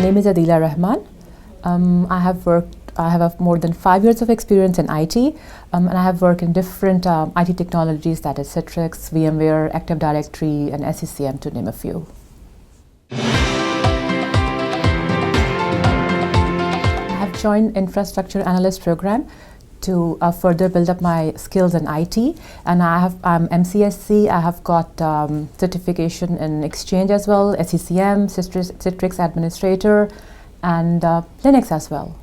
name is Adila Rahman. I have more than 5 years of experience in IT, and I have worked in different IT technologies, that is Citrix, VMware, Active Directory, and SCCM, to name a few. I have joined Infrastructure Analyst program to further build up my skills in IT, and I'm MCSC. I have got certification in Exchange as well, SCCM, Citrix Administrator, and Linux as well.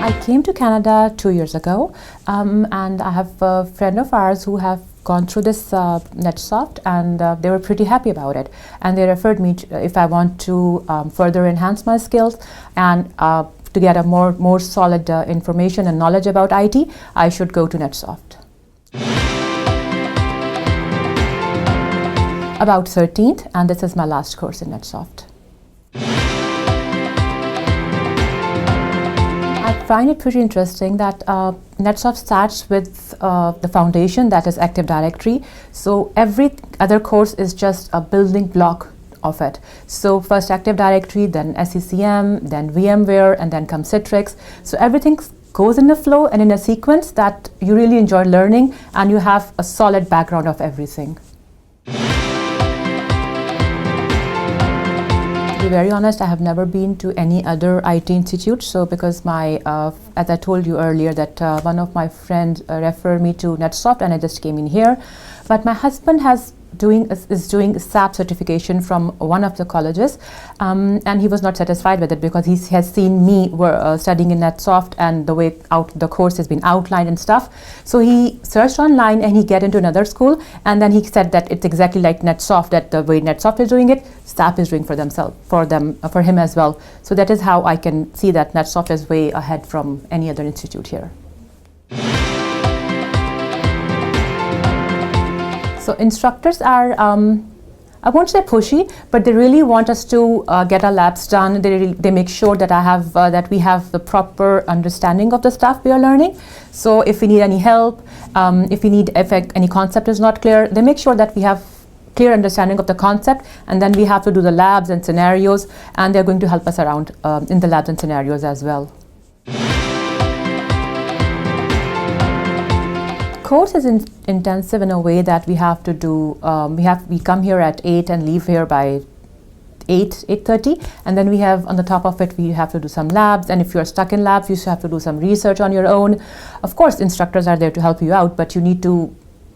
I came to Canada 2 years ago, and I have a friend of ours who have gone through this NetSoft, and they were pretty happy about it. And they referred me to, if I want to further enhance my skills and to get a more solid information and knowledge about IT, I should go to NetSoft. About 13th, and this is my last course in NetSoft. I find it pretty interesting that NetSoft starts with the foundation, that is Active Directory. So every other course is just a building block of it. So first Active Directory, then SCCM, then VMware, and then comes Citrix. So everything goes in a flow and in a sequence that you really enjoy learning, and you have a solid background of everything. To be very honest, I have never been to any other IT institute. So because as I told you earlier, that one of my friends referred me to NetSoft, and I just came in here. But my husband is doing SAP certification from one of the colleges, and he was not satisfied with it because he has seen me studying in NetSoft and the way the course has been outlined and stuff. So he searched online and he get into another school, and then he said that it's exactly like NetSoft, that the way NetSoft is doing it, SAP is doing for him as well. So that is how I can see that NetSoft is way ahead from any other institute here. So instructors are, I won't say pushy, but they really want us to get our labs done. They make sure that that we have the proper understanding of the stuff we are learning. So if we need any help, if any concept is not clear, they make sure that we have clear understanding of the concept, and then we have to do the labs and scenarios, and they're going to help us around in the labs and scenarios as well. Course is intensive in a way that we have to do, we come here at 8 and leave here by 8:30, and then we have, on the top of it, we have to do some labs, and if you're stuck in labs, you have to do some research on your own. Of course, instructors are there to help you out, but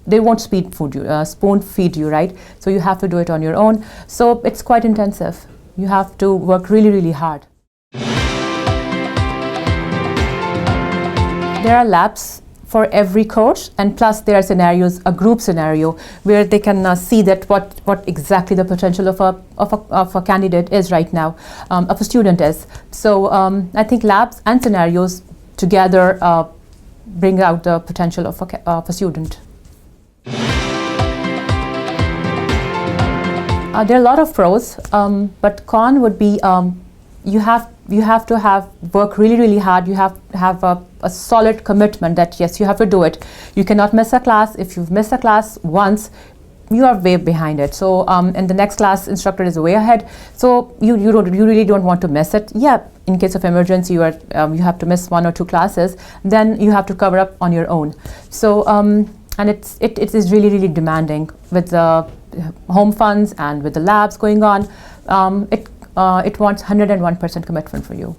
they won't spoon feed you, right? So you have to do it on your own. So it's quite intensive. You have to work really, really hard. There are labs for every course, and plus there are scenarios, a group scenario, where they can see that what exactly the potential of a candidate is right now, of a student is. So I think labs and scenarios together bring out the potential of a student. There are a lot of pros, but con would be you have to work really, really hard. You have a solid commitment that yes, you have to do it. You cannot miss a class. If you've missed a class once, you are way behind it. So and the next class instructor is way ahead. So you really don't want to miss it. Yeah, in case of emergency, you have to miss 1 or 2 classes. Then you have to cover up on your own. So and it is really, really demanding with the home funds and with the labs going on. It wants 101% commitment for you.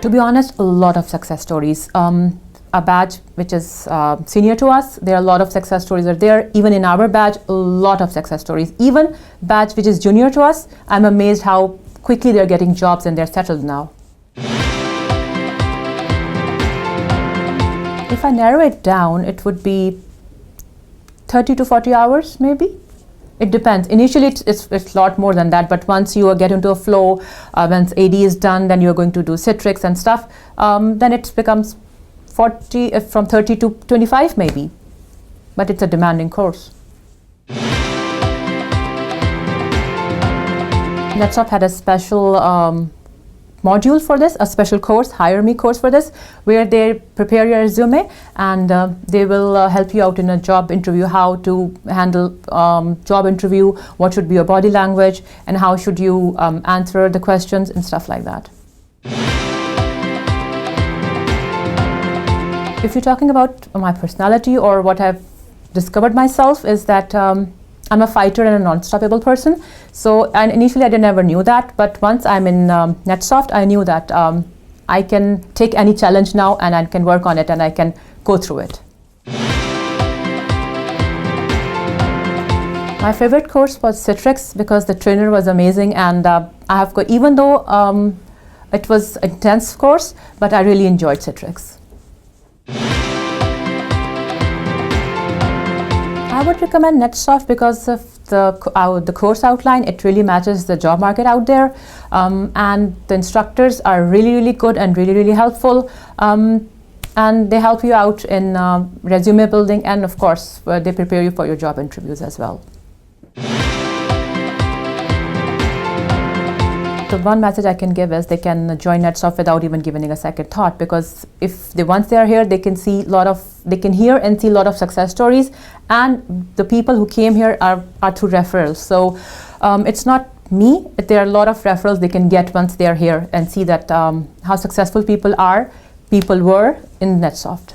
To be honest, a lot of success stories. A batch which is senior to us, there are a lot of success stories are there. Even in our batch, a lot of success stories. Even batch which is junior to us, I'm amazed how quickly they're getting jobs and they're settled now. If I narrow it down, it would be 30 to 40 hours, maybe. It depends. Initially, it's a lot more than that, but once you get into a flow, once AD is done, then you're going to do Citrix and stuff, then it becomes 40, from 30 to 25 maybe. But it's a demanding course. NetSoft had a special module for this, a special course, Hire Me course for this, where they prepare your resume and they will help you out in a job interview, how to handle job interview, what should be your body language, and how should you answer the questions and stuff like that. If you're talking about my personality or what I've discovered myself, is that I'm a fighter and a non-stoppable person. So, and initially I never knew that, but once I'm in NetSoft, I knew that I can take any challenge now and I can work on it and I can go through it. My favorite course was Citrix because the trainer was amazing, and I have got, even though it was an intense course, but I really enjoyed Citrix. I would recommend NetSoft because of the course outline. It really matches the job market out there, and the instructors are really, really good and really, really helpful, and they help you out in resume building, and of course they prepare you for your job interviews as well. The one message I can give is they can join NetSoft without even giving a second thought, because if they, once they are here, they can hear and see a lot of success stories, and the people who came here are through referrals. So it's not me, there are a lot of referrals they can get once they are here and see that how successful people were in NetSoft.